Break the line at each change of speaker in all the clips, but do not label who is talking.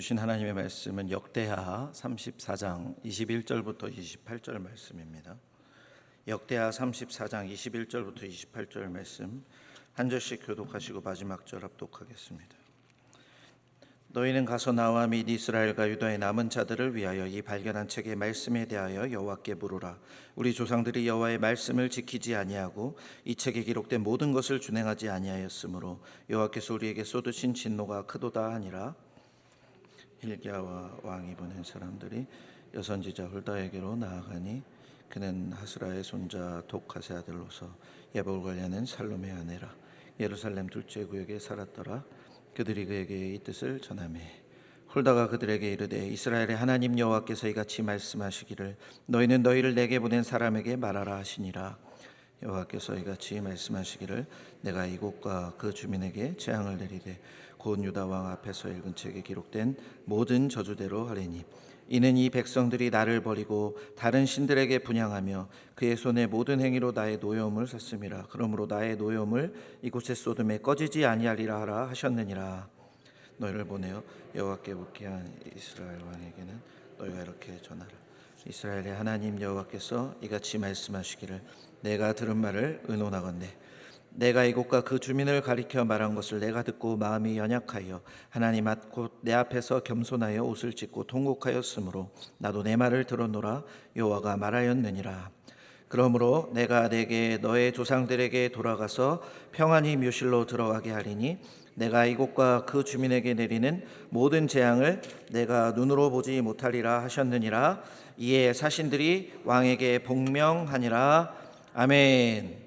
주신 하나님의 말씀은 역대하 34장 21절부터 28절 말씀입니다. 역대하 34장 21절부터 28절 말씀 한 절씩 교독하시고 마지막 절 합독하겠습니다. 너희는 가서 나와 및 이스라엘과 유다의 남은 자들을 위하여 이 발견한 책의 말씀에 대하여 여호와께 물으라. 우리 조상들이 여호와의 말씀을 지키지 아니하고 이 책에 기록된 모든 것을 준행하지 아니하였으므로 여호와께서 우리에게 쏟으신 진노가 크도다 하니라. hil기야와 왕이 보낸 사람들이 여선지자 훌다에게로 나아가니 그는 하스라의 손자 독하세 아들로서 예복을 관리하는 살롬의 아내라. 예루살렘 둘째 구역에 살았더라. 그들이 그에게 이 뜻을 전하매 훌다가 그들에게 이르되 이스라엘의 하나님 여호와께서 이같이 말씀하시기를 너희는 너희를 내게 보낸 사람에게 말하라 하시니라. 여호와께서 이같이 말씀하시기를 내가 이곳과 그 주민에게 재앙을 내리되 곧 유다 왕 앞에서 읽은 책에 기록된 모든 저주대로 하리니 이는 이 백성들이 나를 버리고 다른 신들에게 분향하며 그의 손의 모든 행위로 나의 노여움을 샀음이라. 그러므로 나의 노여움을 이곳에 쏟음에 꺼지지 아니하리라 하라 하셨느니라. 너희를 보내어 여호와께 묻게 한 이스라엘 왕에게는 너희가 이렇게 전하라. 이스라엘의 하나님 여호와께서 이같이 말씀하시기를 내가 들은 말을 의논하건대 내가 이곳과 그 주민을 가리켜 말한 것을 내가 듣고 마음이 연약하여 하나님 앞 곧 내 앞에서 겸손하여 옷을 찢고 통곡하였으므로 나도 내 말을 들었노라. 여호와가 말하였느니라. 그러므로 내가 내게 너의 조상들에게 돌아가서 평안히 묘실로 들어가게 하리니 내가 이곳과 그 주민에게 내리는 모든 재앙을 내가 눈으로 보지 못하리라 하셨느니라. 이에 사신들이 왕에게 복명하니라. 아멘.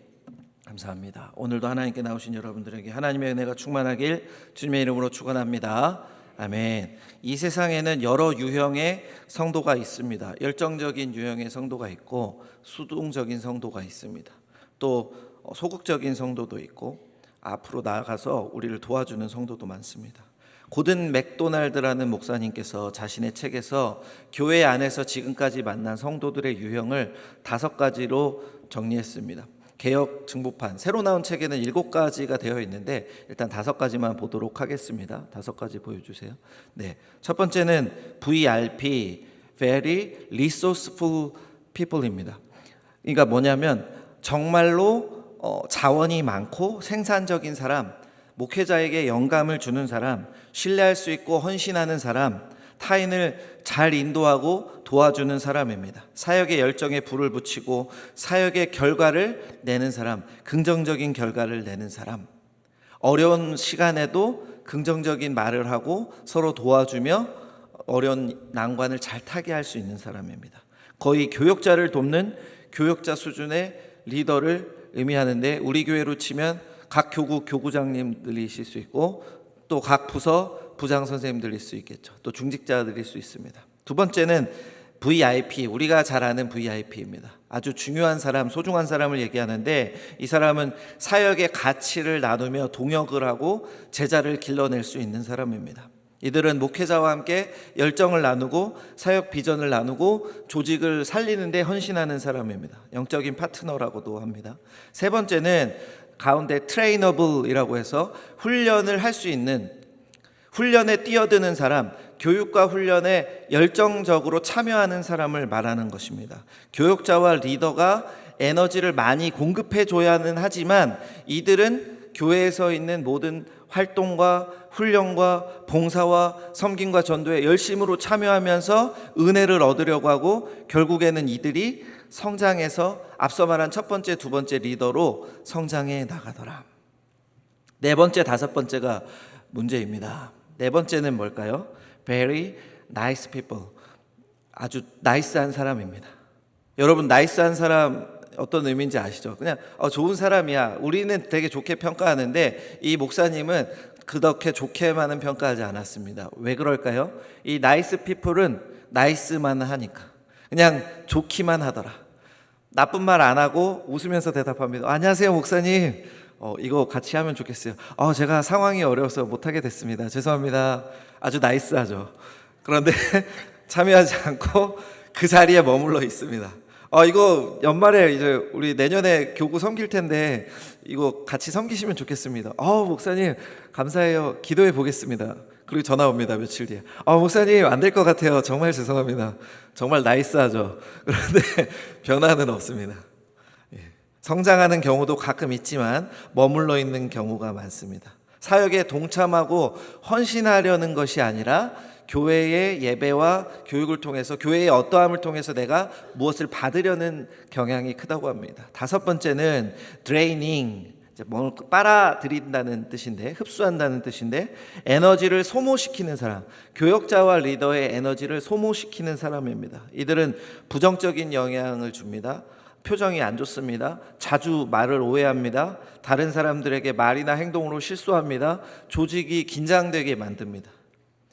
감사합니다. 오늘도 하나님께 나오신 여러분들에게 하나님의 은혜가 충만하길 주님의 이름으로 축원합니다. 아멘. 이 세상에는 여러 유형의 성도가 있습니다. 열정적인 유형의 성도가 있고 수동적인 성도가 있습니다. 또 소극적인 성도도 있고 앞으로 나아가서 우리를 도와주는 성도도 많습니다. 고든 맥도날드라는 목사님께서 자신의 책에서 교회 안에서 지금까지 만난 성도들의 유형을 5가지로 정리했습니다. 개역 증보판 새로 나온 책에는 7가지가 되어 있는데 일단 5가지만 보도록 하겠습니다. 5가지 보여주세요. 네, 첫 번째는 VRP, Very Resourceful People입니다. 그러니까 뭐냐면 정말로 자원이 많고 생산적인 사람, 목회자에게 영감을 주는 사람, 신뢰할 수 있고 헌신하는 사람, 타인을 잘 인도하고 도와주는 사람입니다. 사역의 열정에 불을 붙이고 사역의 결과를 내는 사람, 긍정적인 결과를 내는 사람, 어려운 시간에도 긍정적인 말을 하고 서로 도와주며 어려운 난관을 잘 타게 할 수 있는 사람입니다. 거의 교역자를 돕는 교역자 수준의 리더를 의미하는데 우리 교회로 치면 각 교구 교구장님들이실 수 있고 또 각 부서 부장 선생님들일 수 있겠죠. 또 중직자들일 수 있습니다. 두 번째는 VIP, 우리가 잘 아는 VIP입니다. 아주 중요한 사람, 소중한 사람을 얘기하는데 이 사람은 사역의 가치를 나누며 동역을 하고 제자를 길러낼 수 있는 사람입니다. 이들은 목회자와 함께 열정을 나누고 사역 비전을 나누고 조직을 살리는 데 헌신하는 사람입니다. 영적인 파트너라고도 합니다. 세 번째는 가운데 트레이너블이라고 해서 훈련을 할 수 있는, 훈련에 뛰어드는 사람, 교육과 훈련에 열정적으로 참여하는 사람을 말하는 것입니다. 교육자와 리더가 에너지를 많이 공급해줘야는 하지만 이들은 교회에서 있는 모든 활동과 훈련과 봉사와 섬김과 전도에 열심으로 참여하면서 은혜를 얻으려고 하고 결국에는 이들이 성장해서 앞서 말한 첫 번째, 두 번째 리더로 성장해 나가더라. 네 번째, 5번째가 문제입니다. 네 번째는 뭘까요? Very nice people. 아주 나이스한 사람입니다. 여러분, 나이스한 사람 어떤 의미인지 아시죠? 그냥 좋은 사람이야. 우리는 되게 좋게 평가하는데 이 목사님은 그렇게 좋게만은 평가하지 않았습니다. 왜 그럴까요? 이 나이스 피플은 나이스만 하니까 그냥 좋기만 하더라. 나쁜 말 안 하고 웃으면서 대답합니다. 안녕하세요 목사님. 이거 같이 하면 좋겠어요. 제가 상황이 어려워서 못하게 됐습니다. 죄송합니다. 아주 나이스하죠. 그런데 참여하지 않고 그 자리에 머물러 있습니다. 이거 연말에 이제 우리 내년에 교구 섬길 텐데 이거 같이 섬기시면 좋겠습니다. 목사님 감사해요. 기도해 보겠습니다.
그리고 전화 옵니다. 며칠 뒤에. 목사님 안 될 것 같아요. 정말 죄송합니다. 정말 나이스하죠. 그런데 변화는 없습니다. 성장하는 경우도 가끔 있지만 머물러 있는 경우가 많습니다. 사역에 동참하고 헌신하려는 것이 아니라 교회의 예배와 교육을 통해서, 교회의 어떠함을 통해서 내가 무엇을 받으려는 경향이 크다고 합니다. 다섯 번째는 드레이닝, 뭘 빨아들인다는 뜻인데, 흡수한다는 뜻인데, 에너지를 소모시키는 사람, 교역자와 리더의 에너지를 소모시키는 사람입니다. 이들은 부정적인 영향을 줍니다. 표정이 안 좋습니다. 자주 말을 오해합니다. 다른 사람들에게 말이나 행동으로 실수합니다. 조직이 긴장되게 만듭니다.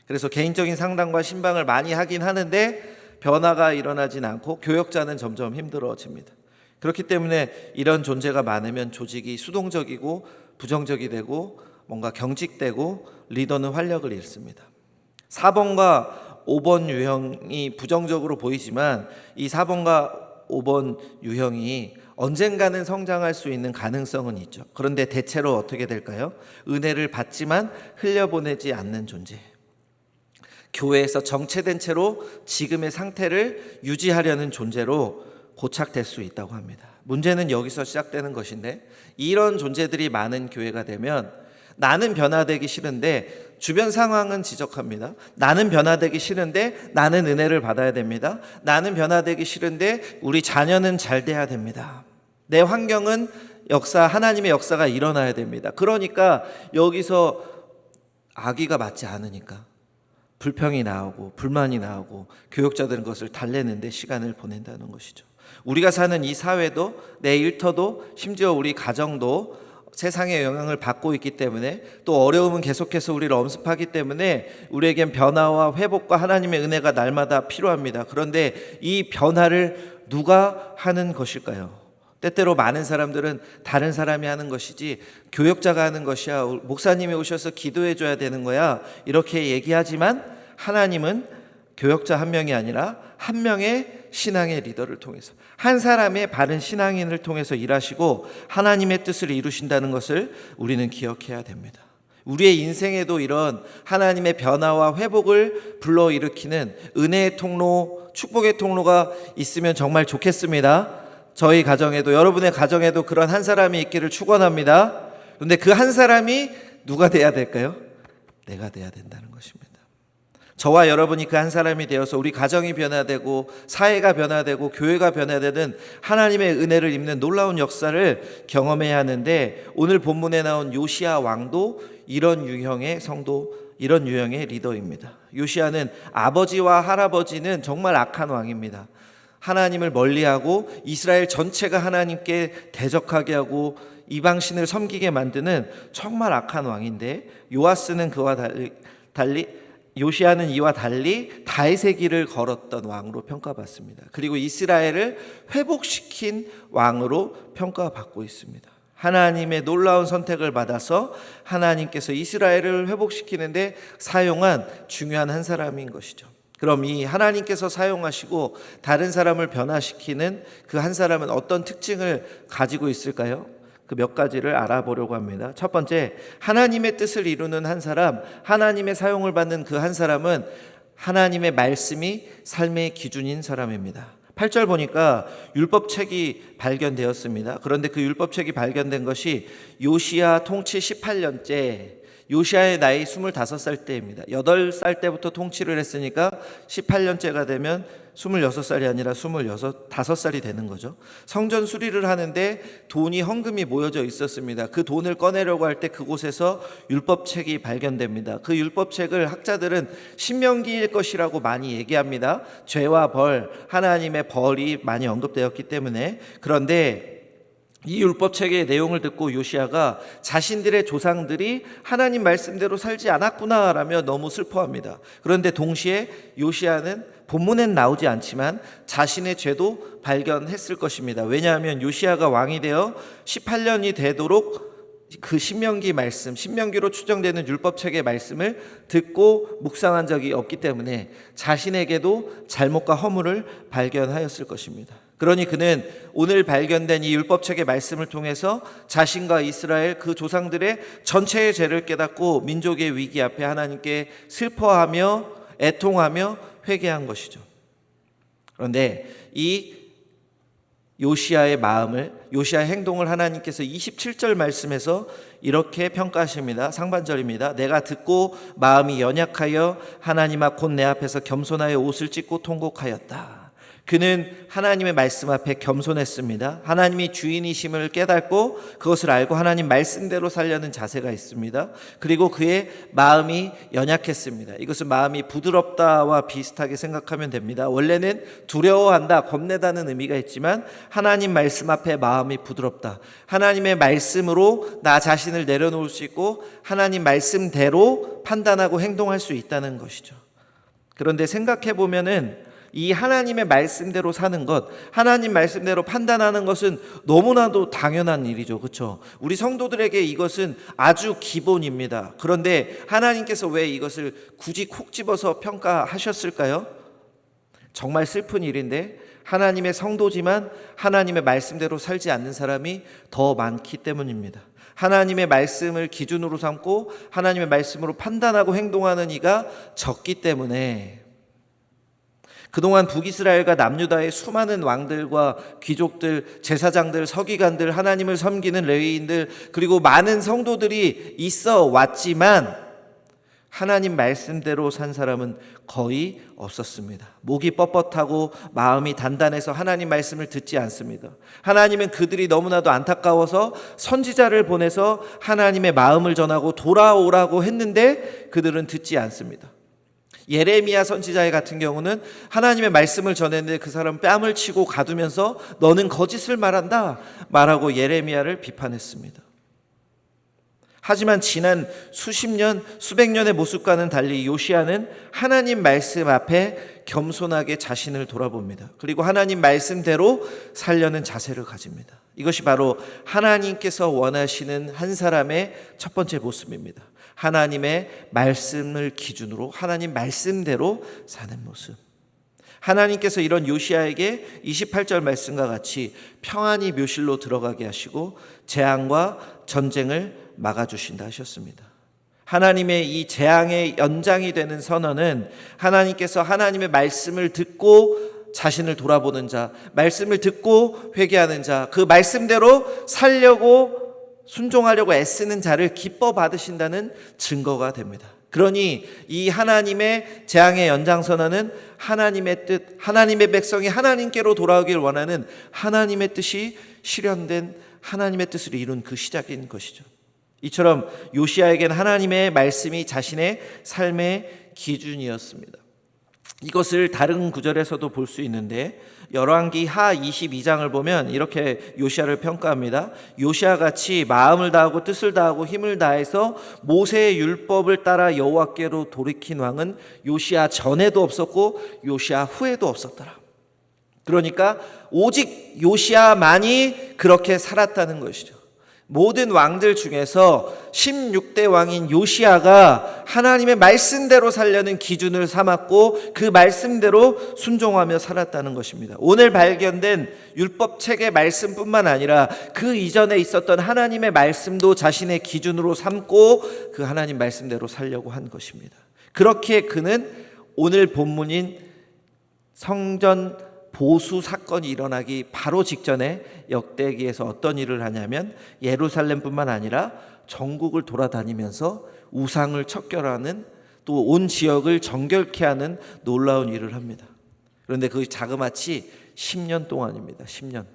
그래서 개인적인 상담과 신방을 많이 하긴 하는데 변화가 일어나진 않고 교역자는 점점 힘들어집니다. 그렇기 때문에 이런 존재가 많으면 조직이 수동적이고 부정적이 되고 뭔가 경직되고 리더는 활력을 잃습니다. 4번과 5번 유형이 부정적으로 보이지만 이 4번과 5번 유형이 언젠가는 성장할 수 있는 가능성은 있죠. 그런데 대체로 어떻게 될까요? 은혜를 받지만 흘려보내지 않는 존재. 교회에서 정체된 채로 지금의 상태를 유지하려는 존재로 고착될 수 있다고 합니다. 문제는 여기서 시작되는 것인데, 이런 존재들이 많은 교회가 되면 나는 변화되기 싫은데 주변 상황은 지적합니다. 나는 변화되기 싫은데 나는 은혜를 받아야 됩니다. 나는 변화되기 싫은데 우리 자녀는 잘 돼야 됩니다. 내 환경은 하나님의 역사가 일어나야 됩니다. 그러니까 여기서 악의가 맞지 않으니까 불평이 나오고 불만이 나오고 교역자들은 그것을 달래는데 시간을 보낸다는 것이죠. 우리가 사는 이 사회도, 내 일터도, 심지어 우리 가정도 세상의 영향을 받고 있기 때문에, 또 어려움은 계속해서 우리를 엄습하기 때문에 우리에겐 변화와 회복과 하나님의 은혜가 날마다 필요합니다. 그런데 이 변화를 누가 하는 것일까요? 때때로 많은 사람들은 다른 사람이 하는 것이지 교역자가 하는 것이야, 목사님이 오셔서 기도해 줘야 되는 거야, 이렇게 얘기하지만 하나님은 교역자 한 명이 아니라 한 명의 신앙의 리더를 통해서, 한 사람의 바른 신앙인을 통해서 일하시고 하나님의 뜻을 이루신다는 것을 우리는 기억해야 됩니다. 우리의 인생에도 이런 하나님의 변화와 회복을 불러일으키는 은혜의 통로, 축복의 통로가 있으면 정말 좋겠습니다. 저희 가정에도, 여러분의 가정에도 그런 한 사람이 있기를 축원합니다. 그런데 그 한 사람이 누가 돼야 될까요? 내가 돼야 된다는 것입니다. 저와 여러분이 그 한 사람이 되어서 우리 가정이 변화되고 사회가 변화되고 교회가 변화되는 하나님의 은혜를 입는 놀라운 역사를 경험해야 하는데, 오늘 본문에 나온 요시야 왕도 이런 유형의 성도, 이런 유형의 리더입니다. 요시야는 아버지와 할아버지는 정말 악한 왕입니다. 하나님을 멀리하고 이스라엘 전체가 하나님께 대적하게 하고 이방신을 섬기게 만드는 정말 악한 왕인데, 요아스는 그와 달리 요시야는 이와 달리 다윗의 길을 걸었던 왕으로 평가받습니다. 그리고 이스라엘을 회복시킨 왕으로 평가받고 있습니다. 하나님의 놀라운 선택을 받아서 하나님께서 이스라엘을 회복시키는데 사용한 중요한 한 사람인 것이죠. 그럼 이 하나님께서 사용하시고 다른 사람을 변화시키는 그 한 사람은 어떤 특징을 가지고 있을까요? 그 몇 가지를 알아보려고 합니다. 첫 번째, 하나님의 뜻을 이루는 한 사람, 하나님의 사용을 받는 그 한 사람은 하나님의 말씀이 삶의 기준인 사람입니다. 8절 보니까 율법책이 발견되었습니다. 그런데 그 율법책이 발견된 것이 요시야 통치 18년째, 요시야의 나이 25살 때입니다. 8살 때부터 통치를 했으니까 18년째가 되면 26살이 아니라 25살이 되는 거죠. 성전 수리를 하는데 돈이 헌금이 모여져 있었습니다. 그 돈을 꺼내려고 할 때 그곳에서 율법책이 발견됩니다. 그 율법책을 학자들은 신명기일 것이라고 많이 얘기합니다. 죄와 벌, 하나님의 벌이 많이 언급되었기 때문에. 그런데 이 율법책의 내용을 듣고 요시야가 자신들의 조상들이 하나님 말씀대로 살지 않았구나라며 너무 슬퍼합니다. 그런데 동시에 요시야는 본문엔 나오지 않지만 자신의 죄도 발견했을 것입니다. 왜냐하면 요시야가 왕이 되어 18년이 되도록 그 신명기 말씀, 신명기로 추정되는 율법책의 말씀을 듣고 묵상한 적이 없기 때문에 자신에게도 잘못과 허물을 발견하였을 것입니다. 그러니 그는 오늘 발견된 이 율법책의 말씀을 통해서 자신과 이스라엘 그 조상들의 전체의 죄를 깨닫고 민족의 위기 앞에 하나님께 슬퍼하며 애통하며 회개한 것이죠. 그런데 이 요시야의 마음을, 요시야의 행동을 하나님께서 27절 말씀에서 이렇게 평가하십니다. 상반절입니다. 내가 듣고 마음이 연약하여 하나님 앞 곧 내 앞에서 겸손하여 옷을 찢고 통곡하였다. 그는 하나님의 말씀 앞에 겸손했습니다. 하나님이 주인이심을 깨닫고 그것을 알고 하나님 말씀대로 살려는 자세가 있습니다. 그리고 그의 마음이 연약했습니다. 이것은 마음이 부드럽다와 비슷하게 생각하면 됩니다. 원래는 두려워한다, 겁내다는 의미가 있지만 하나님 말씀 앞에 마음이 부드럽다. 하나님의 말씀으로 나 자신을 내려놓을 수 있고 하나님 말씀대로 판단하고 행동할 수 있다는 것이죠. 그런데 생각해 보면은 이 하나님의 말씀대로 사는 것, 하나님 말씀대로 판단하는 것은 너무나도 당연한 일이죠. 그렇죠? 우리 성도들에게 이것은 아주 기본입니다. 그런데 하나님께서 왜 이것을 굳이 콕 집어서 평가하셨을까요? 정말 슬픈 일인데 하나님의 성도지만 하나님의 말씀대로 살지 않는 사람이 더 많기 때문입니다. 하나님의 말씀을 기준으로 삼고 하나님의 말씀으로 판단하고 행동하는 이가 적기 때문에 그동안 북이스라엘과 남유다의 수많은 왕들과 귀족들, 제사장들, 서기관들, 하나님을 섬기는 레위인들, 그리고 많은 성도들이 있어 왔지만 하나님 말씀대로 산 사람은 거의 없었습니다. 목이 뻣뻣하고 마음이 단단해서 하나님 말씀을 듣지 않습니다. 하나님은 그들이 너무나도 안타까워서 선지자를 보내서 하나님의 마음을 전하고 돌아오라고 했는데 그들은 듣지 않습니다. 예레미야 선지자 같은 경우는 하나님의 말씀을 전했는데 그 사람 뺨을 치고 가두면서 너는 거짓을 말한다 말하고 예레미야를 비판했습니다. 하지만 지난 수십 년, 수백 년의 모습과는 달리 요시야는 하나님 말씀 앞에 겸손하게 자신을 돌아봅니다. 그리고 하나님 말씀대로 살려는 자세를 가집니다. 이것이 바로 하나님께서 원하시는 한 사람의 첫 번째 모습입니다. 하나님의 말씀을 기준으로 하나님 말씀대로 사는 모습. 하나님께서 이런 요시야에게 28절 말씀과 같이 평안히 묘실로 들어가게 하시고 재앙과 전쟁을 막아주신다 하셨습니다. 하나님의 이 재앙의 연장이 되는 선언은 하나님께서 하나님의 말씀을 듣고 자신을 돌아보는 자, 말씀을 듣고 회개하는 자, 그 말씀대로 살려고 순종하려고 애쓰는 자를 기뻐 받으신다는 증거가 됩니다. 그러니 이 하나님의 재앙의 연장선언은 하나님의 뜻, 하나님의 백성이 하나님께로 돌아오길 원하는 하나님의 뜻이 실현된 하나님의 뜻을 이룬 그 시작인 것이죠. 이처럼 요시야에게는 하나님의 말씀이 자신의 삶의 기준이었습니다. 이것을 다른 구절에서도 볼 수 있는데 열왕기 하 22장을 보면 이렇게 요시야를 평가합니다. 요시야 같이 마음을 다하고 뜻을 다하고 힘을 다해서 모세의 율법을 따라 여호와께로 돌이킨 왕은 요시야 전에도 없었고 요시야 후에도 없었더라. 그러니까 오직 요시야만이 그렇게 살았다는 것이죠. 모든 왕들 중에서 16대 왕인 요시야가 하나님의 말씀대로 살려는 기준을 삼았고 그 말씀대로 순종하며 살았다는 것입니다. 오늘 발견된 율법책의 말씀뿐만 아니라 그 이전에 있었던 하나님의 말씀도 자신의 기준으로 삼고 그 하나님 말씀대로 살려고 한 것입니다. 그렇기에 그는 오늘 본문인 성전 보수 사건이 일어나기 바로 직전에 역대기에서 어떤 일을 하냐면 예루살렘뿐만 아니라 전국을 돌아다니면서 우상을 척결하는 또 온 지역을 정결케 하는 놀라운 일을 합니다. 그런데 그 자그마치 10년 동안입니다. 10년.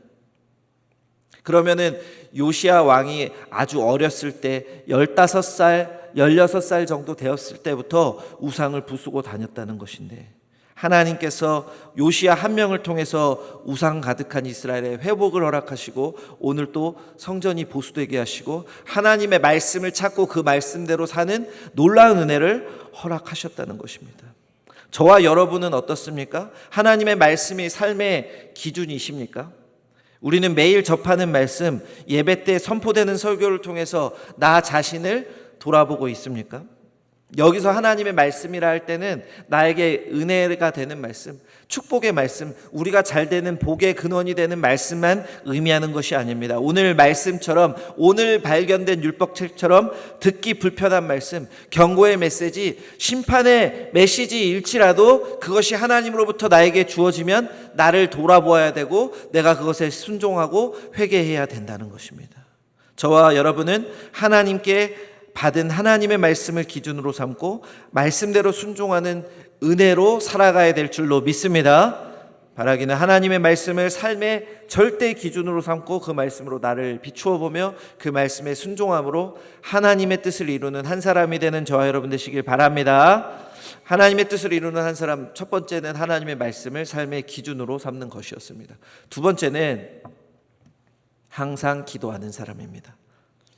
그러면은 요시야 왕이 아주 어렸을 때 15살, 16살 정도 되었을 때부터 우상을 부수고 다녔다는 것인데 하나님께서 요시야 한 명을 통해서 우상 가득한 이스라엘의 회복을 허락하시고 오늘 또 성전이 보수되게 하시고 하나님의 말씀을 찾고 그 말씀대로 사는 놀라운 은혜를 허락하셨다는 것입니다. 저와 여러분은 어떻습니까? 하나님의 말씀이 삶의 기준이십니까? 우리는 매일 접하는 말씀, 예배 때 선포되는 설교를 통해서 나 자신을 돌아보고 있습니까? 여기서 하나님의 말씀이라 할 때는 나에게 은혜가 되는 말씀, 축복의 말씀, 우리가 잘 되는 복의 근원이 되는 말씀만 의미하는 것이 아닙니다. 오늘 말씀처럼, 오늘 발견된 율법책처럼 듣기 불편한 말씀, 경고의 메시지, 심판의 메시지일지라도 그것이 하나님으로부터 나에게 주어지면 나를 돌아보아야 되고 내가 그것에 순종하고 회개해야 된다는 것입니다. 저와 여러분은 하나님께 받은 하나님의 말씀을 기준으로 삼고 말씀대로 순종하는 은혜로 살아가야 될 줄로 믿습니다. 바라기는 하나님의 말씀을 삶의 절대 기준으로 삼고 그 말씀으로 나를 비추어 보며 그 말씀에 순종함으로 하나님의 뜻을 이루는 한 사람이 되는 저와 여러분 되시길 바랍니다. 하나님의 뜻을 이루는 한 사람, 첫 번째는 하나님의 말씀을 삶의 기준으로 삼는 것이었습니다. 두 번째는 항상 기도하는 사람입니다.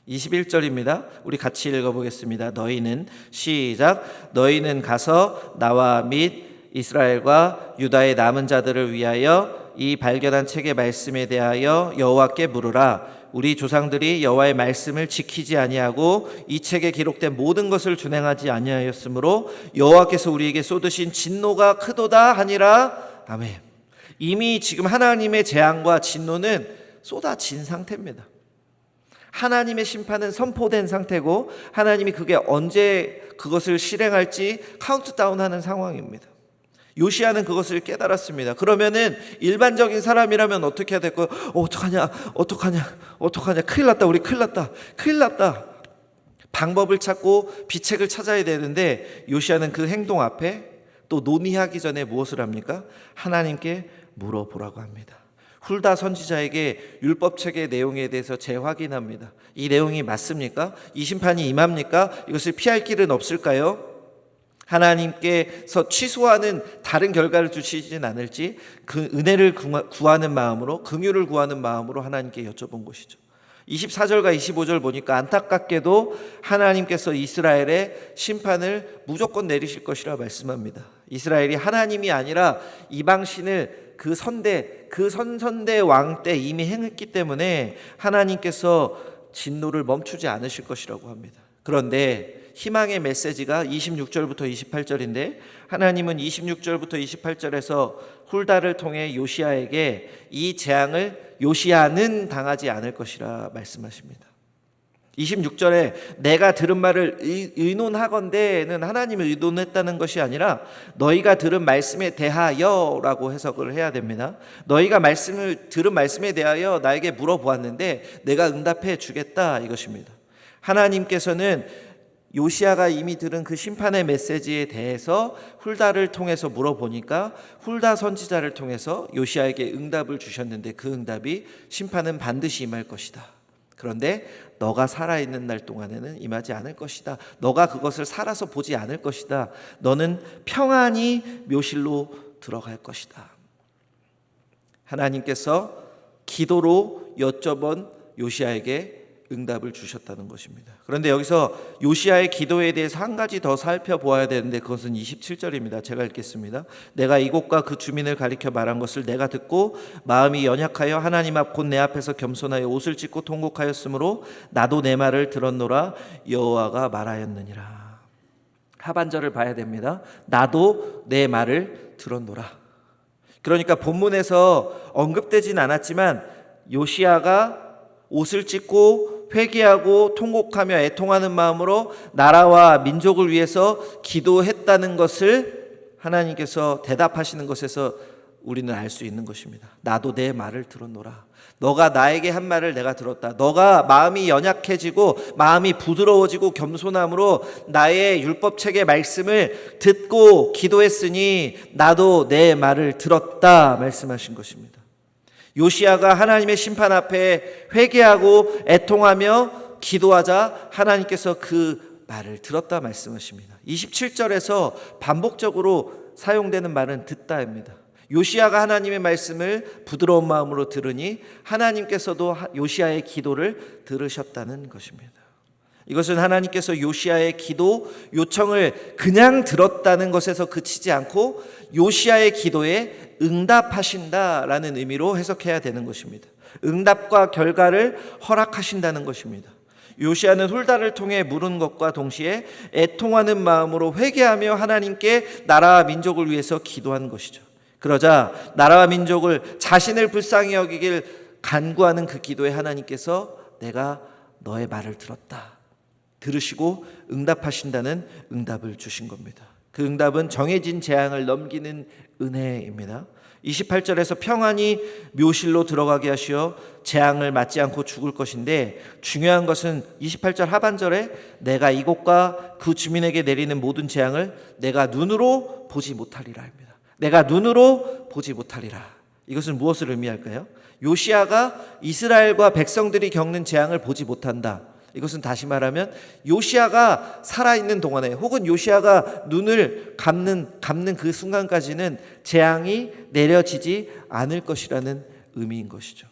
21절입니다. 우리 같이 읽어보겠습니다. 너희는 시작. 너희는 가서 나와 및 이스라엘과 유다의 남은 자들을 위하여 이 발견한 책의 말씀에 대하여 여호와께 물으라. 우리 조상들이 여호와의 말씀을 지키지 아니하고 이 책에 기록된 모든 것을 준행하지 아니하였으므로 여호와께서 우리에게 쏟으신 진노가 크도다 하니라. 아멘. 이미 지금 하나님의 재앙과 진노는 쏟아진 상태입니다. 하나님의 심판은 선포된 상태고 하나님이 그게 언제 그것을 실행할지 카운트다운하는 상황입니다. 요시야는 그것을 깨달았습니다. 그러면은 일반적인 사람이라면 어떻게 해야 될까요? 어떡하냐 큰일 났다. 우리 큰일 났다. 방법을 찾고 비책을 찾아야 되는데 요시야는 그 행동 앞에 또 논의하기 전에 무엇을 합니까? 하나님께 물어보라고 합니다. 훌다 선지자에게 율법책의 내용에 대해서 재확인합니다. 이 내용이 맞습니까? 이 심판이 임합니까? 이것을 피할 길은 없을까요? 하나님께서 취소하는 다른 결과를 주시진 않을지 그 은혜를 구하는 마음으로, 긍휼을 구하는 마음으로 하나님께 여쭤본 것이죠. 24절과 25절 보니까 안타깝게도 하나님께서 이스라엘의 심판을 무조건 내리실 것이라 말씀합니다. 이스라엘이 하나님이 아니라 이방신을 그 선선대 왕 때 이미 행했기 때문에 하나님께서 진노를 멈추지 않으실 것이라고 합니다. 그런데 희망의 메시지가 26절부터 28절인데 하나님은 26절부터 28절에서 훌다를 통해 요시야에게 이 재앙을 요시야는 당하지 않을 것이라 말씀하십니다. 26절에 내가 들은 말을 의논하건대는 하나님이 의논했다는 것이 아니라 너희가 들은 말씀에 대하여라고 해석을 해야 됩니다. 너희가 들은 말씀에 대하여 나에게 물어보았는데 내가 응답해 주겠다 이것입니다. 하나님께서는 요시야가 이미 들은 그 심판의 메시지에 대해서 훌다를 통해서 물어보니까 훌다 선지자를 통해서 요시야에게 응답을 주셨는데 그 응답이 심판은 반드시 임할 것이다. 그런데 너가 살아있는 날 동안에는 임하지 않을 것이다. 너가 그것을 살아서 보지 않을 것이다. 너는 평안히 묘실로 들어갈 것이다. 하나님께서 기도로 여쭤본 요시야에게 응답을 주셨다는 것입니다. 그런데 여기서 요시야의 기도에 대해서 한 가지 더 살펴보아야 되는데 그것은 27절입니다. 제가 읽겠습니다. 내가 이곳과 그 주민을 가리켜 말한 것을 내가 듣고 마음이 연약하여 하나님 앞 곧 내 앞에서 겸손하여 옷을 찢고 통곡하였으므로 나도 내 말을 들었노라 여호와가 말하였느니라. 하반절을 봐야 됩니다. 나도 내 말을 들었노라. 그러니까 본문에서 언급되진 않았지만 요시야가 옷을 찢고 회개하고 통곡하며 애통하는 마음으로 나라와 민족을 위해서 기도했다는 것을 하나님께서 대답하시는 것에서 우리는 알 수 있는 것입니다. 나도 내 말을 들었노라. 너가 나에게 한 말을 내가 들었다. 너가 마음이 연약해지고 마음이 부드러워지고 겸손함으로 나의 율법책의 말씀을 듣고 기도했으니 나도 내 말을 들었다 말씀하신 것입니다. 요시야가 하나님의 심판 앞에 회개하고 애통하며 기도하자 하나님께서 그 말을 들었다 말씀하십니다. 27절에서 반복적으로 사용되는 말은 듣다입니다. 요시야가 하나님의 말씀을 부드러운 마음으로 들으니 하나님께서도 요시야의 기도를 들으셨다는 것입니다. 이것은 하나님께서 요시야의 기도 요청을 그냥 들었다는 것에서 그치지 않고 요시야의 기도에 응답하신다라는 의미로 해석해야 되는 것입니다. 응답과 결과를 허락하신다는 것입니다. 요시아는 훌다를 통해 물은 것과 동시에 애통하는 마음으로 회개하며 하나님께 나라와 민족을 위해서 기도한 것이죠. 그러자 나라와 민족을 자신을 불쌍히 여기길 간구하는 그 기도에 하나님께서 내가 너의 말을 들었다, 들으시고 응답하신다는 응답을 주신 겁니다. 그 응답은 정해진 재앙을 넘기는 은혜입니다. 28절에서 평안히 묘실로 들어가게 하시어 재앙을 맞지 않고 죽을 것인데, 중요한 것은 28절 하반절에 내가 이곳과 그 주민에게 내리는 모든 재앙을 내가 눈으로 보지 못하리라 합니다. 내가 눈으로 보지 못하리라. 이것은 무엇을 의미할까요? 요시아가 이스라엘과 백성들이 겪는 재앙을 보지 못한다. 이것은 다시 말하면 요시아가 살아있는 동안에, 혹은 요시아가 눈을 감는 그 순간까지는 재앙이 내려지지 않을 것이라는 의미인 것이죠.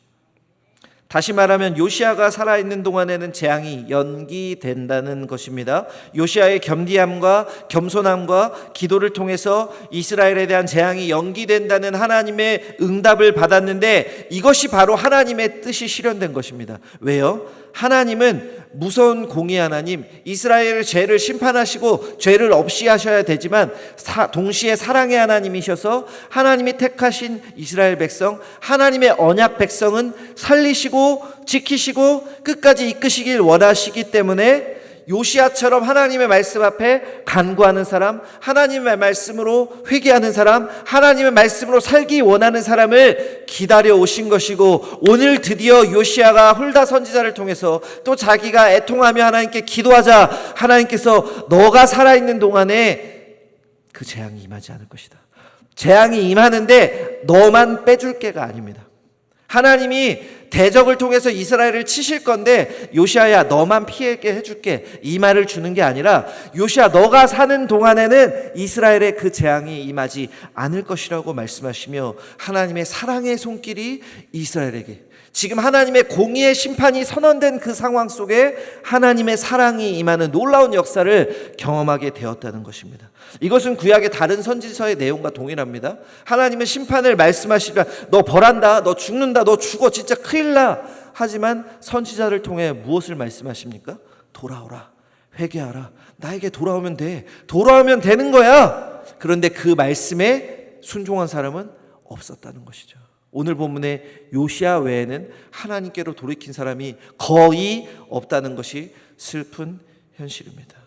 다시 말하면 요시아가 살아있는 동안에는 재앙이 연기된다는 것입니다. 요시아의 겸디함과 겸손함과 기도를 통해서 이스라엘에 대한 재앙이 연기된다는 하나님의 응답을 받았는데, 이것이 바로 하나님의 뜻이 실현된 것입니다. 왜요? 하나님은 무서운 공의 하나님, 이스라엘의 죄를 심판하시고 죄를 없이 하셔야 되지만 동시에 사랑의 하나님이셔서 하나님이 택하신 이스라엘 백성, 하나님의 언약 백성은 살리시고 지키시고 끝까지 이끄시길 원하시기 때문에 요시아처럼 하나님의 말씀 앞에 간구하는 사람, 하나님의 말씀으로 회개하는 사람, 하나님의 말씀으로 살기 원하는 사람을 기다려 오신 것이고, 오늘 드디어 요시아가 훌다 선지자를 통해서 또 자기가 애통하며 하나님께 기도하자 하나님께서 너가 살아있는 동안에 그 재앙이 임하지 않을 것이다. 재앙이 임하는데 너만 빼줄 게가 아닙니다. 하나님이 대적을 통해서 이스라엘을 치실 건데, 요시아야 너만 피하게 해줄게, 이 말을 주는 게 아니라 요시아 너가 사는 동안에는 이스라엘의 그 재앙이 임하지 않을 것이라고 말씀하시며, 하나님의 사랑의 손길이 이스라엘에게, 지금 하나님의 공의의 심판이 선언된 그 상황 속에 하나님의 사랑이 임하는 놀라운 역사를 경험하게 되었다는 것입니다. 이것은 구약의 다른 선지서의 내용과 동일합니다. 하나님은 심판을 말씀하시면 너 벌한다, 너 죽는다, 너 죽어, 진짜 큰일 나. 하지만 선지자를 통해 무엇을 말씀하십니까? 돌아오라, 회개하라, 나에게 돌아오면 돼, 돌아오면 되는 거야. 그런데 그 말씀에 순종한 사람은 없었다는 것이죠. 오늘 본문의 요시아 외에는 하나님께로 돌이킨 사람이 거의 없다는 것이 슬픈 현실입니다.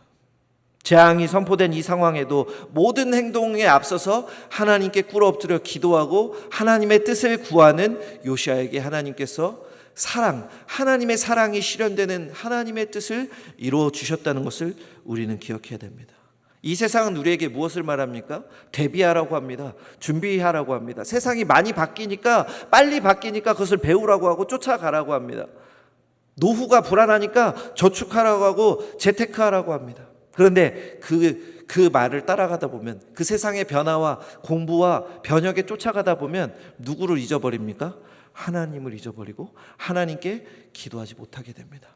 재앙이 선포된 이 상황에도 모든 행동에 앞서서 하나님께 꿇어엎드려 기도하고 하나님의 뜻을 구하는 요시아에게 하나님께서 하나님의 사랑이 실현되는 하나님의 뜻을 이루어 주셨다는 것을 우리는 기억해야 됩니다. 이 세상은 우리에게 무엇을 말합니까? 대비하라고 합니다. 준비하라고 합니다. 세상이 많이 바뀌니까, 빨리 바뀌니까 그것을 배우라고 하고 쫓아가라고 합니다. 노후가 불안하니까 저축하라고 하고 재테크하라고 합니다. 그런데 그 말을 따라가다 보면, 그 세상의 변화와 공부와 변혁에 쫓아가다 보면 누구를 잊어버립니까? 하나님을 잊어버리고 하나님께 기도하지 못하게 됩니다.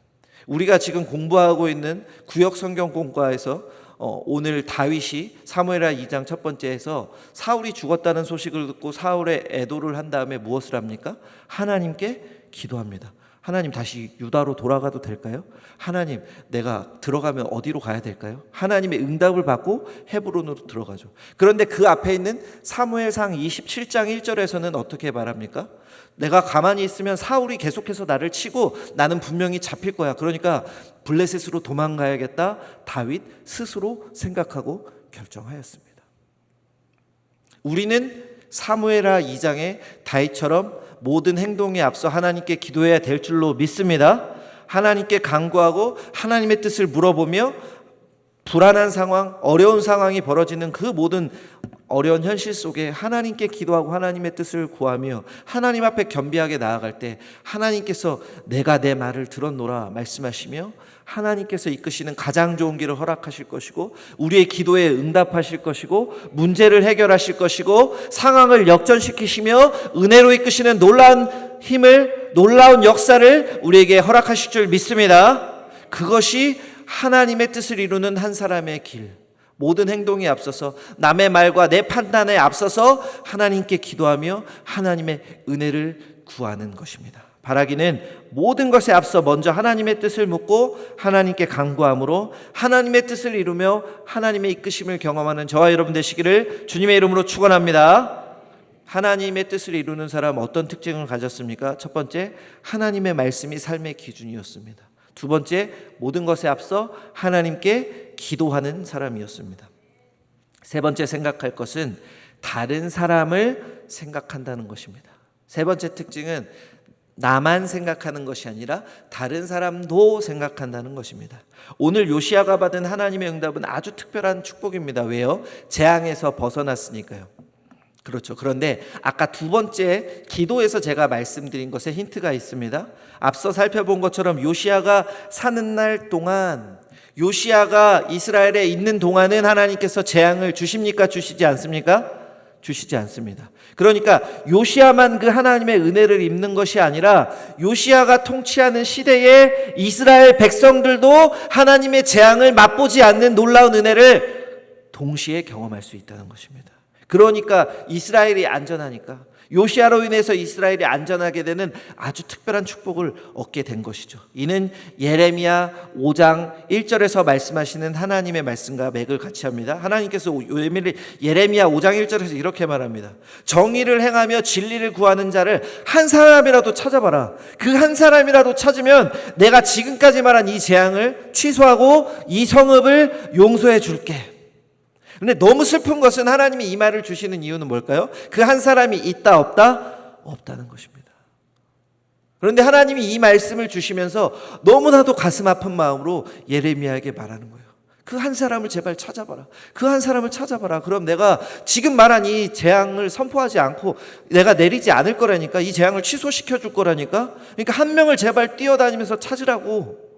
우리가 지금 공부하고 있는 구역 성경 공과에서 오늘 다윗이 사무엘하 2장 첫 번째에서 사울이 죽었다는 소식을 듣고 사울의 애도를 한 다음에 무엇을 합니까? 하나님께 기도합니다. 하나님, 다시 유다로 돌아가도 될까요? 하나님, 내가 들어가면 어디로 가야 될까요? 하나님의 응답을 받고 헤브론으로 들어가죠. 그런데 그 앞에 있는 사무엘상 27장 1절에서는 어떻게 말합니까? 내가 가만히 있으면 사울이 계속해서 나를 치고 나는 분명히 잡힐 거야. 그러니까 블레셋으로 도망가야겠다. 다윗 스스로 생각하고 결정하였습니다. 우리는 사무엘하 2장의 다윗처럼 모든 행동에 앞서 하나님께 기도해야 될 줄로 믿습니다. 하나님께 간구하고 하나님의 뜻을 물어보며 불안한 상황, 어려운 상황이 벌어지는 그 모든 어려운 현실 속에 하나님께 기도하고 하나님의 뜻을 구하며 하나님 앞에 겸비하게 나아갈 때 하나님께서 내가 내 말을 들었노라 말씀하시며 하나님께서 이끄시는 가장 좋은 길을 허락하실 것이고 우리의 기도에 응답하실 것이고 문제를 해결하실 것이고 상황을 역전시키시며 은혜로 이끄시는 놀라운 힘을, 놀라운 역사를 우리에게 허락하실 줄 믿습니다. 그것이 하나님의 뜻을 이루는 한 사람의 길, 모든 행동에 앞서서 남의 말과 내 판단에 앞서서 하나님께 기도하며 하나님의 은혜를 구하는 것입니다. 바라기는 모든 것에 앞서 먼저 하나님의 뜻을 묻고 하나님께 간구함으로 하나님의 뜻을 이루며 하나님의 이끄심을 경험하는 저와 여러분 되시기를 주님의 이름으로 축원합니다. 하나님의 뜻을 이루는 사람 어떤 특징을 가졌습니까? 첫 번째, 하나님의 말씀이 삶의 기준이었습니다. 두 번째, 모든 것에 앞서 하나님께 기도하는 사람이었습니다. 세 번째 생각할 것은 다른 사람을 생각한다는 것입니다. 세 번째 특징은 나만 생각하는 것이 아니라 다른 사람도 생각한다는 것입니다. 오늘 요시야가 받은 하나님의 응답은 아주 특별한 축복입니다. 왜요? 재앙에서 벗어났으니까요. 그렇죠. 그런데 아까 두 번째 기도에서 제가 말씀드린 것에 힌트가 있습니다. 앞서 살펴본 것처럼 요시야가 사는 날 동안, 요시야가 이스라엘에 있는 동안은 하나님께서 재앙을 주십니까? 주시지 않습니까? 주시지 않습니다. 그러니까 요시야만 그 하나님의 은혜를 입는 것이 아니라 요시야가 통치하는 시대에 이스라엘 백성들도 하나님의 재앙을 맛보지 않는 놀라운 은혜를 동시에 경험할 수 있다는 것입니다. 그러니까 이스라엘이 안전하니까, 요시야로 인해서 이스라엘이 안전하게 되는 아주 특별한 축복을 얻게 된 것이죠. 이는 예레미야 5장 1절에서 말씀하시는 하나님의 말씀과 맥을 같이 합니다. 하나님께서 예레미야 5장 1절에서 이렇게 말합니다. 정의를 행하며 진리를 구하는 자를 한 사람이라도 찾아봐라. 그 한 사람이라도 찾으면 내가 지금까지 말한 이 재앙을 취소하고 이 성읍을 용서해 줄게. 근데 너무 슬픈 것은 하나님이 이 말을 주시는 이유는 뭘까요? 그 한 사람이 있다 없다? 없다는 것입니다. 그런데 하나님이 이 말씀을 주시면서 너무나도 가슴 아픈 마음으로 예레미야에게 말하는 거예요. 그 한 사람을 제발 찾아봐라. 그 한 사람을 찾아봐라. 그럼 내가 지금 말한 이 재앙을 선포하지 않고 내가 내리지 않을 거라니까, 이 재앙을 취소시켜 줄 거라니까. 그러니까 한 명을 제발 뛰어다니면서 찾으라고.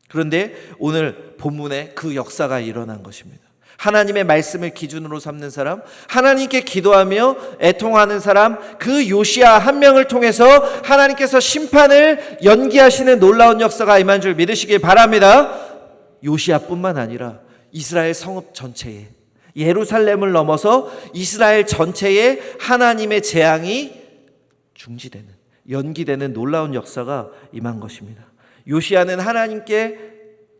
그런데 오늘 본문에 그 역사가 일어난 것입니다. 하나님의 말씀을 기준으로 삼는 사람, 하나님께 기도하며 애통하는 사람, 그 요시야 한 명을 통해서 하나님께서 심판을 연기하시는 놀라운 역사가 임한 줄 믿으시길 바랍니다. 요시야뿐만 아니라 이스라엘 성읍 전체에, 예루살렘을 넘어서 이스라엘 전체에 하나님의 재앙이 중지되는, 연기되는 놀라운 역사가 임한 것입니다. 요시야는 하나님께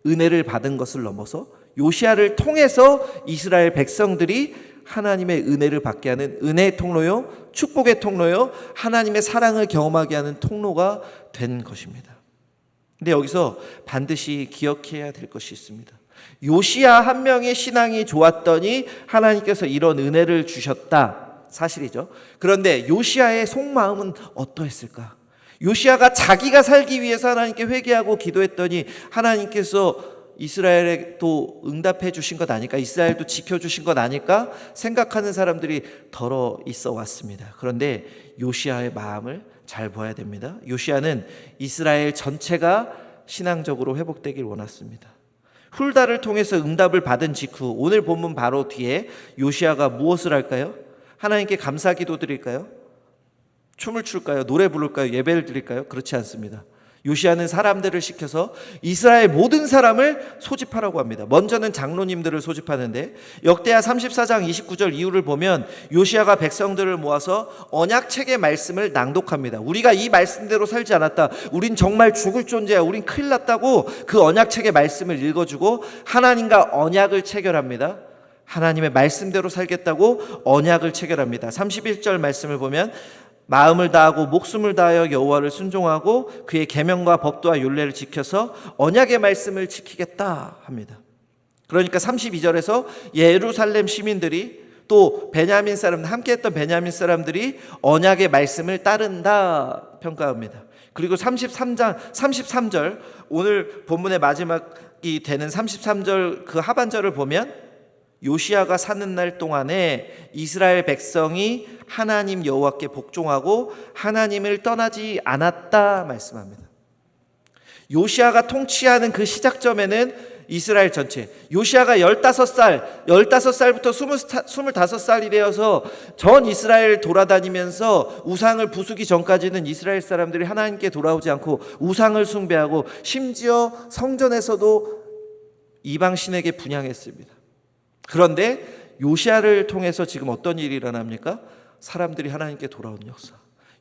은혜를 받은 것을 넘어서 요시야를 통해서 이스라엘 백성들이 하나님의 은혜를 받게 하는 은혜의 통로요, 축복의 통로요, 하나님의 사랑을 경험하게 하는 통로가 된 것입니다. 근데 여기서 반드시 기억해야 될 것이 있습니다. 요시야 한 명의 신앙이 좋았더니 하나님께서 이런 은혜를 주셨다, 사실이죠. 그런데 요시야의 속마음은 어떠했을까? 요시야가 자기가 살기 위해서 하나님께 회개하고 기도했더니 하나님께서 이스라엘에 또 응답해 주신 것 아닐까, 이스라엘도 지켜주신 것 아닐까 생각하는 사람들이 덜어 있어 왔습니다. 그런데 요시야의 마음을 잘 봐야 됩니다. 요시야는 이스라엘 전체가 신앙적으로 회복되길 원했습니다. 훌다를 통해서 응답을 받은 직후 오늘 본문 바로 뒤에 요시야가 무엇을 할까요? 하나님께 감사기도 드릴까요? 춤을 출까요? 노래 부를까요? 예배를 드릴까요? 그렇지 않습니다. 요시야는 사람들을 시켜서 이스라엘 모든 사람을 소집하라고 합니다. 먼저는 장로님들을 소집하는데 역대하 34장 29절 이후를 보면 요시야가 백성들을 모아서 언약책의 말씀을 낭독합니다. 우리가 이 말씀대로 살지 않았다, 우린 정말 죽을 존재야, 우린 큰일 났다고 그 언약책의 말씀을 읽어주고 하나님과 언약을 체결합니다. 하나님의 말씀대로 살겠다고 언약을 체결합니다. 31절 말씀을 보면 마음을 다하고 목숨을 다하여 여호와를 순종하고 그의 계명과 법도와 율례를 지켜서 언약의 말씀을 지키겠다 합니다. 그러니까 32절에서 예루살렘 시민들이 또 베냐민 사람, 함께했던 베냐민 사람들이 언약의 말씀을 따른다 평가합니다. 그리고 33절 오늘 본문의 마지막이 되는 33절 그 하반절을 보면 요시야가 사는 날 동안에 이스라엘 백성이 하나님 여호와께 복종하고 하나님을 떠나지 않았다 말씀합니다. 요시야가 통치하는 그 시작점에는 이스라엘 전체, 요시야가 15살부터 25살이 되어서 전 이스라엘 돌아다니면서 우상을 부수기 전까지는 이스라엘 사람들이 하나님께 돌아오지 않고 우상을 숭배하고 심지어 성전에서도 이방신에게 분향했습니다. 그런데 요시야를 통해서 지금 어떤 일이 일어납니까? 사람들이 하나님께 돌아온 역사.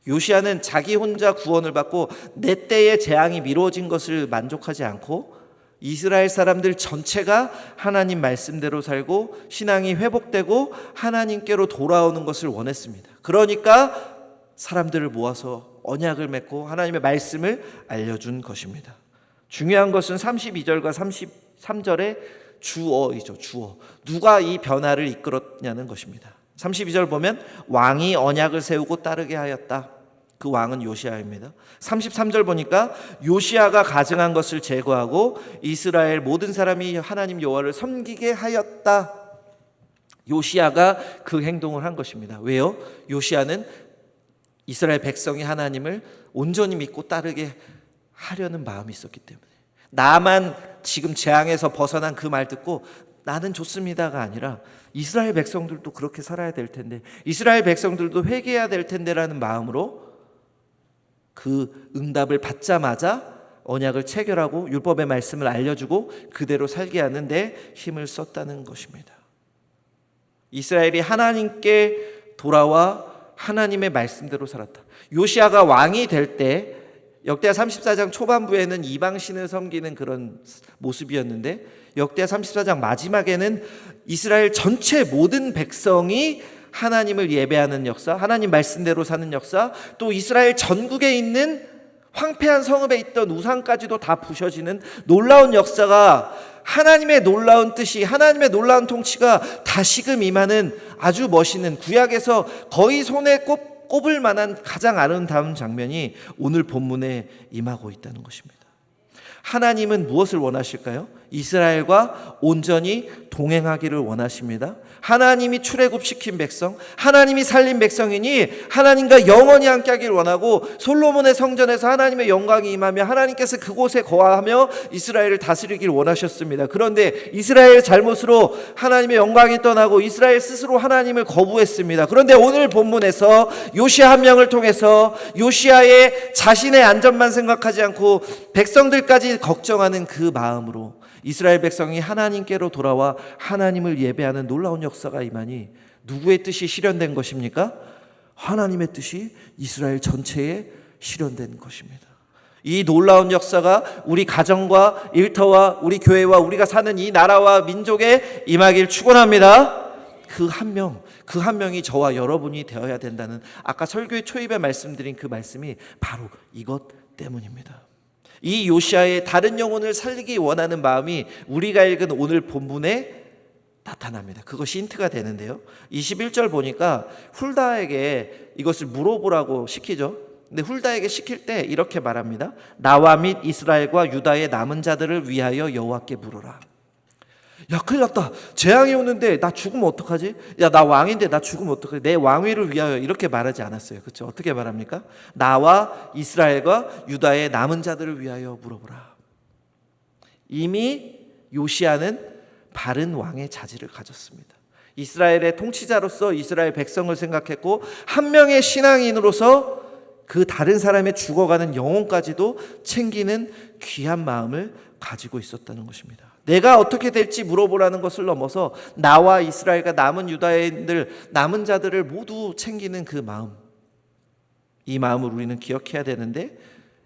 요시야는 자기 혼자 구원을 받고 내 때에 재앙이 미뤄진 것을 만족하지 않고 이스라엘 사람들 전체가 하나님 말씀대로 살고 신앙이 회복되고 하나님께로 돌아오는 것을 원했습니다. 그러니까 사람들을 모아서 언약을 맺고 하나님의 말씀을 알려준 것입니다. 중요한 것은 32절과 33절의 주어이죠. 주어. 누가 이 변화를 이끌었냐는 것입니다. 32절 보면 왕이 언약을 세우고 따르게 하였다. 그 왕은 요시야입니다. 33절 보니까 요시야가 가증한 것을 제거하고 이스라엘 모든 사람이 하나님 여호와를 섬기게 하였다. 요시야가 그 행동을 한 것입니다. 왜요? 요시야는 이스라엘 백성이 하나님을 온전히 믿고 따르게 하려는 마음이 있었기 때문에, 나만 지금 재앙에서 벗어난 그 말 듣고 나는 좋습니다가 아니라 이스라엘 백성들도 그렇게 살아야 될 텐데, 이스라엘 백성들도 회개해야 될 텐데라는 마음으로 그 응답을 받자마자 언약을 체결하고 율법의 말씀을 알려주고 그대로 살게 하는데 힘을 썼다는 것입니다. 이스라엘이 하나님께 돌아와 하나님의 말씀대로 살았다. 요시야가 왕이 될 때 역대하 34장 초반부에는 이방신을 섬기는 그런 모습이었는데, 역대하 34장 마지막에는 이스라엘 전체 모든 백성이 하나님을 예배하는 역사, 하나님 말씀대로 사는 역사, 또 이스라엘 전국에 있는 황폐한 성읍에 있던 우상까지도 다 부셔지는 놀라운 역사가, 하나님의 놀라운 뜻이, 하나님의 놀라운 통치가 다시금 임하는 아주 멋있는, 구약에서 거의 손에 꼽을 만한 가장 아름다운 장면이 오늘 본문에 임하고 있다는 것입니다. 하나님은 무엇을 원하실까요? 이스라엘과 온전히 동행하기를 원하십니다. 하나님이 출애굽시킨 백성, 하나님이 살린 백성이니 하나님과 영원히 함께 하기를 원하고, 솔로몬의 성전에서 하나님의 영광이 임하며 하나님께서 그곳에 거하며 이스라엘을 다스리기를 원하셨습니다. 그런데 이스라엘 잘못으로 하나님의 영광이 떠나고 이스라엘 스스로 하나님을 거부했습니다. 그런데 오늘 본문에서 요시야 한 명을 통해서 요시야의 자신의 안전만 생각하지 않고 백성들까지 걱정하는 그 마음으로 이스라엘 백성이 하나님께로 돌아와 하나님을 예배하는 놀라운 역사가 임하니, 누구의 뜻이 실현된 것입니까? 하나님의 뜻이 이스라엘 전체에 실현된 것입니다. 이 놀라운 역사가 우리 가정과 일터와 우리 교회와 우리가 사는 이 나라와 민족에 임하길 축원합니다. 그 한 명이 저와 여러분이 되어야 된다는, 아까 설교의 초입에 말씀드린 그 말씀이 바로 이것 때문입니다. 이 요시야의 다른 영혼을 살리기 원하는 마음이 우리가 읽은 오늘 본문에 나타납니다. 그것이 힌트가 되는데요, 21절 보니까 훌다에게 이것을 물어보라고 시키죠. 근데 훌다에게 시킬 때 이렇게 말합니다. 나와 및 이스라엘과 유다의 남은 자들을 위하여 여호와께 물어라. 야, 큰일 났다, 재앙이 오는데 나 죽으면 어떡하지? 야, 나 왕인데 나 죽으면 어떡하지? 내 왕위를 위하여, 이렇게 말하지 않았어요. 그렇죠? 어떻게 말합니까? 나와 이스라엘과 유다의 남은 자들을 위하여 물어보라. 이미 요시야는 바른 왕의 자질을 가졌습니다. 이스라엘의 통치자로서 이스라엘 백성을 생각했고, 한 명의 신앙인으로서 그 다른 사람의 죽어가는 영혼까지도 챙기는 귀한 마음을 가지고 있었다는 것입니다. 내가 어떻게 될지 물어보라는 것을 넘어서 나와 이스라엘과 남은 유다인들, 남은 자들을 모두 챙기는 그 마음, 이 마음을 우리는 기억해야 되는데,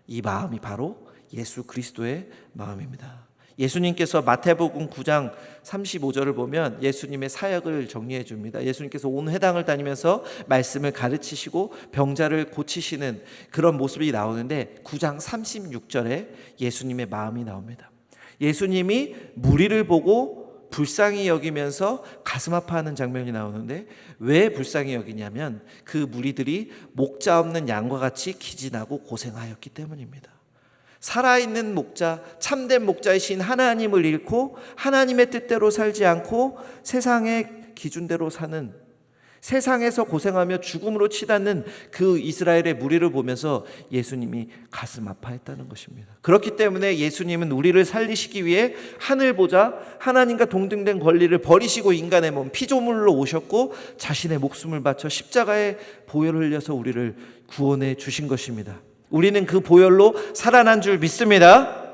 이 마음이 바로 예수 그리스도의 마음입니다. 예수님께서 마태복음 9장 35절을 보면 예수님의 사역을 정리해 줍니다. 예수님께서 온 회당을 다니면서 말씀을 가르치시고 병자를 고치시는 그런 모습이 나오는데, 9장 36절에 예수님의 마음이 나옵니다. 예수님이 무리를 보고 불쌍히 여기면서 가슴 아파하는 장면이 나오는데, 왜 불쌍히 여기냐면 그 무리들이 목자 없는 양과 같이 기진하고 고생하였기 때문입니다. 살아있는 목자, 참된 목자이신 하나님을 잃고 하나님의 뜻대로 살지 않고 세상의 기준대로 사는, 세상에서 고생하며 죽음으로 치닫는 그 이스라엘의 무리를 보면서 예수님이 가슴 아파했다는 것입니다. 그렇기 때문에 예수님은 우리를 살리시기 위해 하늘 보좌, 하나님과 동등된 권리를 버리시고 인간의 몸, 피조물로 오셨고 자신의 목숨을 바쳐 십자가에 보혈을 흘려서 우리를 구원해 주신 것입니다. 우리는 그 보혈로 살아난 줄 믿습니다.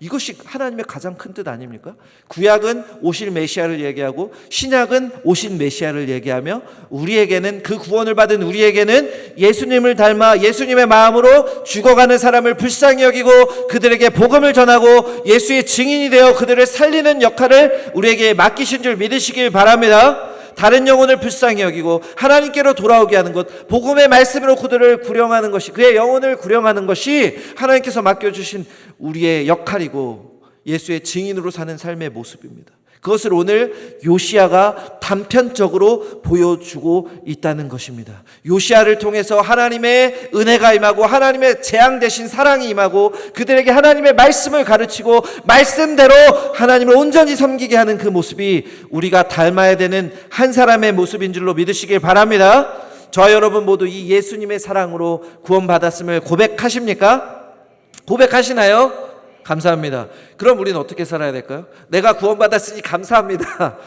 이것이 하나님의 가장 큰 뜻 아닙니까? 구약은 오실 메시아를 얘기하고 신약은 오신 메시아를 얘기하며 우리에게는, 그 구원을 받은 우리에게는 예수님을 닮아 예수님의 마음으로 죽어가는 사람을 불쌍히 여기고 그들에게 복음을 전하고 예수의 증인이 되어 그들을 살리는 역할을 우리에게 맡기신 줄 믿으시길 바랍니다. 다른 영혼을 불쌍히 여기고 하나님께로 돌아오게 하는 것, 복음의 말씀으로 그들을 구령하는 것이, 그의 영혼을 구령하는 것이 하나님께서 맡겨주신 우리의 역할이고 예수의 증인으로 사는 삶의 모습입니다. 그것을 오늘 요시야가 단편적으로 보여주고 있다는 것입니다. 요시야를 통해서 하나님의 은혜가 임하고 하나님의 재앙 대신 사랑이 임하고 그들에게 하나님의 말씀을 가르치고 말씀대로 하나님을 온전히 섬기게 하는 그 모습이 우리가 닮아야 되는 한 사람의 모습인 줄로 믿으시길 바랍니다. 저와 여러분 모두 이 예수님의 사랑으로 구원받았음을 고백하십니까? 고백하시나요? 감사합니다. 그럼 우리는 어떻게 살아야 될까요? 내가 구원받았으니 감사합니다.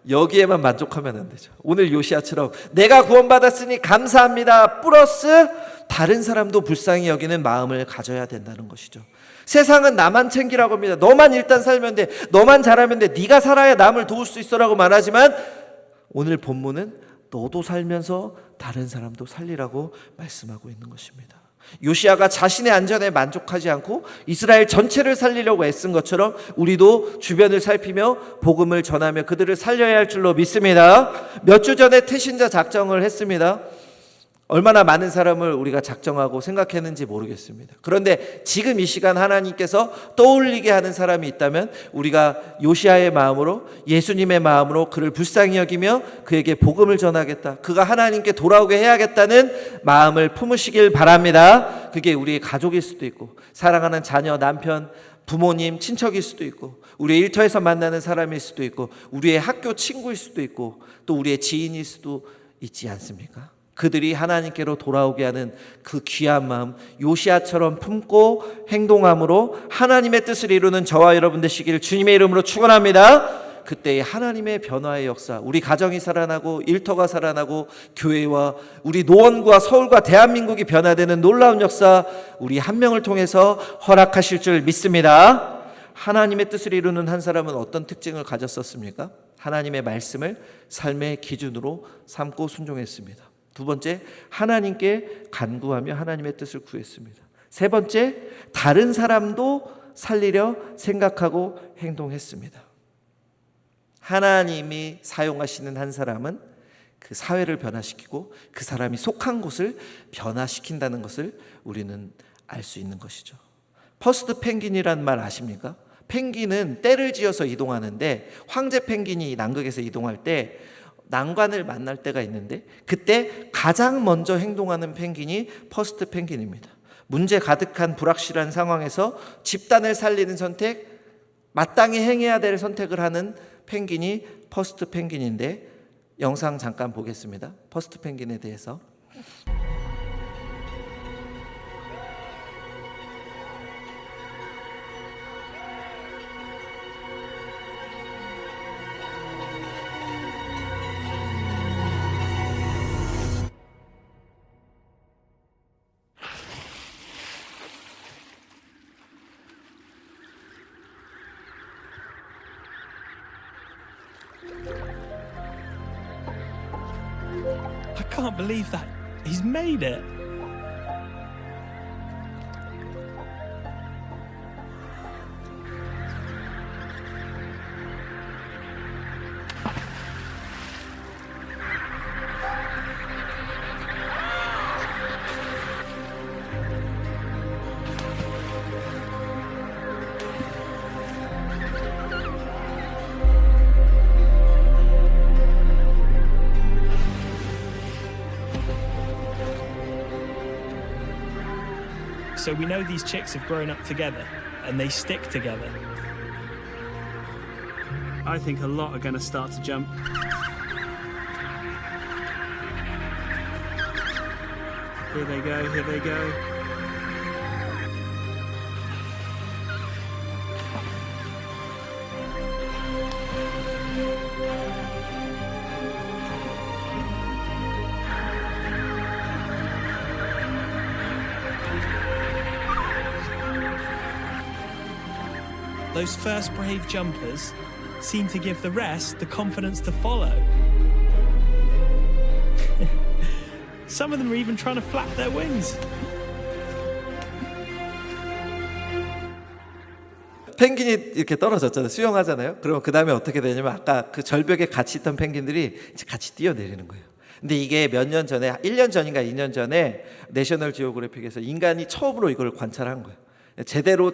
여기에만 만족하면 안 되죠. 오늘 요시야처럼 내가 구원받았으니 감사합니다 플러스 다른 사람도 불쌍히 여기는 마음을 가져야 된다는 것이죠. 세상은 나만 챙기라고 합니다. 너만 일단 살면 돼, 너만 잘하면 돼, 네가 살아야 남을 도울 수 있어라고 말하지만 오늘 본문은 너도 살면서 다른 사람도 살리라고 말씀하고 있는 것입니다. 요시야가 자신의 안전에 만족하지 않고 이스라엘 전체를 살리려고 애쓴 것처럼 우리도 주변을 살피며 복음을 전하며 그들을 살려야 할 줄로 믿습니다. 몇 주 전에 태신자 작정을 했습니다. 얼마나 많은 사람을 우리가 작정하고 생각했는지 모르겠습니다. 그런데 지금 이 시간 하나님께서 떠올리게 하는 사람이 있다면 우리가 요시야의 마음으로, 예수님의 마음으로 그를 불쌍히 여기며 그에게 복음을 전하겠다, 그가 하나님께 돌아오게 해야겠다는 마음을 품으시길 바랍니다. 그게 우리의 가족일 수도 있고 사랑하는 자녀, 남편, 부모님, 친척일 수도 있고 우리의 일터에서 만나는 사람일 수도 있고 우리의 학교 친구일 수도 있고 또 우리의 지인일 수도 있지 않습니까? 그들이 하나님께로 돌아오게 하는 그 귀한 마음 요시야처럼 품고 행동함으로 하나님의 뜻을 이루는 저와 여러분 되시기를 주님의 이름으로 축원합니다. 그때의 하나님의 변화의 역사, 우리 가정이 살아나고 일터가 살아나고 교회와 우리 노원구와 서울과 대한민국이 변화되는 놀라운 역사 우리 한 명을 통해서 허락하실 줄 믿습니다. 하나님의 뜻을 이루는 한 사람은 어떤 특징을 가졌었습니까? 하나님의 말씀을 삶의 기준으로 삼고 순종했습니다. 두 번째, 하나님께 간구하며 하나님의 뜻을 구했습니다. 세 번째, 다른 사람도 살리려 생각하고 행동했습니다. 하나님이 사용하시는 한 사람은 그 사회를 변화시키고 그 사람이 속한 곳을 변화시킨다는 것을 우리는 알 수 있는 것이죠. 퍼스트 펭귄이란 말 아십니까? 펭귄은 떼를 지어서 이동하는데 황제 펭귄이 남극에서 이동할 때 난관을 만날 때가 있는데 그때 가장 먼저 행동하는 펭귄이 퍼스트 펭귄입니다. 문제 가득한 불확실한 상황에서 집단을 살리는 선택, 마땅히 행해야 될 선택을 하는 펭귄이 퍼스트 펭귄인데 영상 잠깐 보겠습니다. 퍼스트 펭귄에 대해서.
I can't believe that. He's made it. So we know these chicks have grown up together and they stick together. I think a lot are going to start to jump. Here they go, here they go. those first brave jumpers seem to give the rest the confidence to follow. Some of them are even trying to flap their wings.
펭귄이 이렇게 떨어졌잖아요. 수영하잖아요. 그러면 그 다음에 어떻게 되냐면 아까 그 절벽에 같이 있던 펭귄들이 이제 같이 뛰어내리는 거예요. 근데 이게 몇 년 전에 1년 전인가 2년 전에 내셔널 지오그래픽에서 인간이 처음으로 이걸 관찰한 거예요. 제대로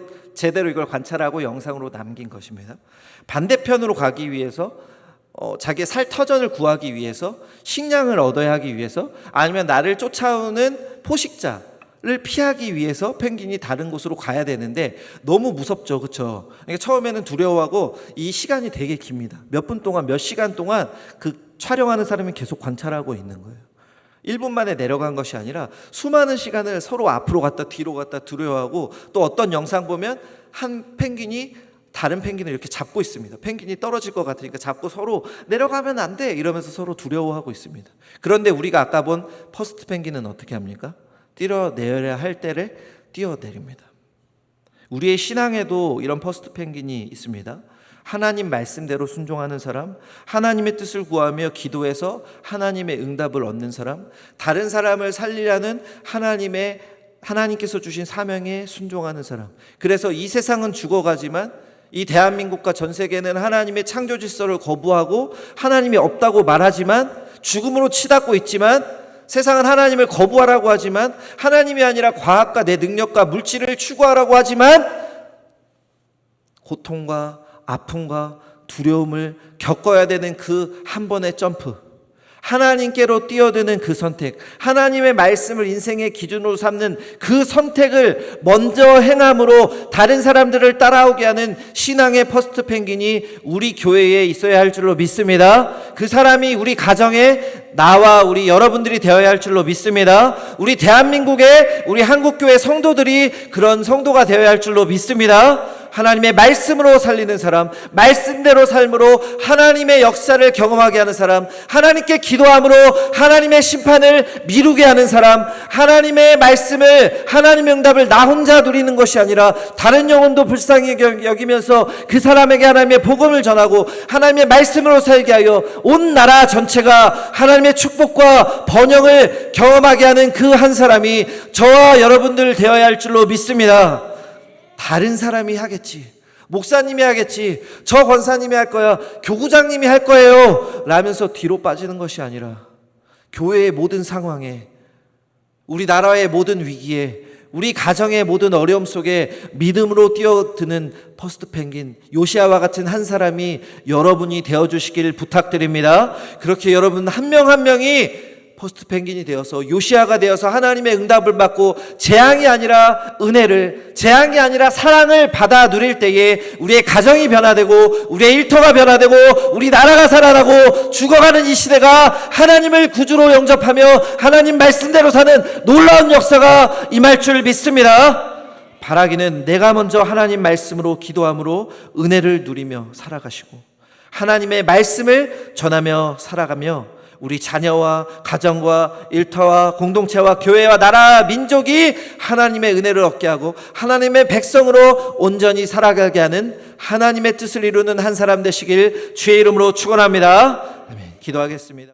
이걸 관찰하고 영상으로 남긴 것입니다. 반대편으로 가기 위해서 자기의 살터전을 구하기 위해서 식량을 얻어야 하기 위해서 아니면 나를 쫓아오는 포식자를 피하기 위해서 펭귄이 다른 곳으로 가야 되는데 너무 무섭죠, 그렇죠? 그러니까 처음에는 두려워하고 이 시간이 되게 깁니다. 몇 분 동안, 몇 시간 동안 그 촬영하는 사람이 계속 관찰하고 있는 거예요. 1분 만에 내려간 것이 아니라 수많은 시간을 서로 앞으로 갔다 뒤로 갔다 두려워하고 또 어떤 영상 보면 한 펭귄이 다른 펭귄을 이렇게 잡고 있습니다. 펭귄이 떨어질 것 같으니까 잡고 서로 내려가면 안 돼 이러면서 서로 두려워하고 있습니다. 그런데 우리가 아까 본 퍼스트 펭귄은 어떻게 합니까? 뛰어내려야 할 때를 뛰어내립니다. 우리의 신앙에도 이런 퍼스트 펭귄이 있습니다. 하나님 말씀대로 순종하는 사람, 하나님의 뜻을 구하며 기도해서 하나님의 응답을 얻는 사람, 다른 사람을 살리라는 하나님께서 주신 사명에 순종하는 사람. 그래서 이 세상은 죽어가지만 이 대한민국과 전 세계는 하나님의 창조 질서를 거부하고 하나님이 없다고 말하지만 죽음으로 치닫고 있지만 세상은 하나님을 거부하라고 하지만 하나님이 아니라 과학과 내 능력과 물질을 추구하라고 하지만 고통과 아픔과 두려움을 겪어야 되는 그 한 번의 점프, 하나님께로 뛰어드는 그 선택, 하나님의 말씀을 인생의 기준으로 삼는 그 선택을 먼저 행함으로 다른 사람들을 따라오게 하는 신앙의 퍼스트 펭귄이 우리 교회에 있어야 할 줄로 믿습니다. 그 사람이 우리 가정에 나와 우리 여러분들이 되어야 할 줄로 믿습니다. 우리 대한민국의 우리 한국교회 성도들이 그런 성도가 되어야 할 줄로 믿습니다. 하나님의 말씀으로 살리는 사람, 말씀대로 삶으로 하나님의 역사를 경험하게 하는 사람, 하나님께 기도함으로 하나님의 심판을 미루게 하는 사람, 하나님의 말씀을, 하나님의 응답을 나 혼자 누리는 것이 아니라 다른 영혼도 불쌍히 여기면서 그 사람에게 하나님의 복음을 전하고 하나님의 말씀으로 살게 하여 온 나라 전체가 하나님의 축복과 번영을 경험하게 하는 그 한 사람이 저와 여러분들 되어야 할 줄로 믿습니다. 다른 사람이 하겠지, 목사님이 하겠지, 저 권사님이 할 거야, 교구장님이 할 거예요 라면서 뒤로 빠지는 것이 아니라 교회의 모든 상황에, 우리 나라의 모든 위기에, 우리 가정의 모든 어려움 속에 믿음으로 뛰어드는 퍼스트 펭귄 요시아와 같은 한 사람이 여러분이 되어주시길 부탁드립니다. 그렇게 여러분 한 명 한 명이 퍼스트 펭귄이 되어서 요시아가 되어서 하나님의 응답을 받고 재앙이 아니라 은혜를, 재앙이 아니라 사랑을 받아 누릴 때에 우리의 가정이 변화되고 우리의 일터가 변화되고 우리 나라가 살아나고 죽어가는 이 시대가 하나님을 구주로 영접하며 하나님 말씀대로 사는 놀라운 역사가 임할 줄 믿습니다. 바라기는 내가 먼저 하나님 말씀으로 기도함으로 은혜를 누리며 살아가시고 하나님의 말씀을 전하며 살아가며 우리 자녀와 가정과 일터와 공동체와 교회와 나라 민족이 하나님의 은혜를 얻게 하고 하나님의 백성으로 온전히 살아가게 하는 하나님의 뜻을 이루는 한 사람 되시길 주의 이름으로 축원합니다. 아멘. 기도하겠습니다.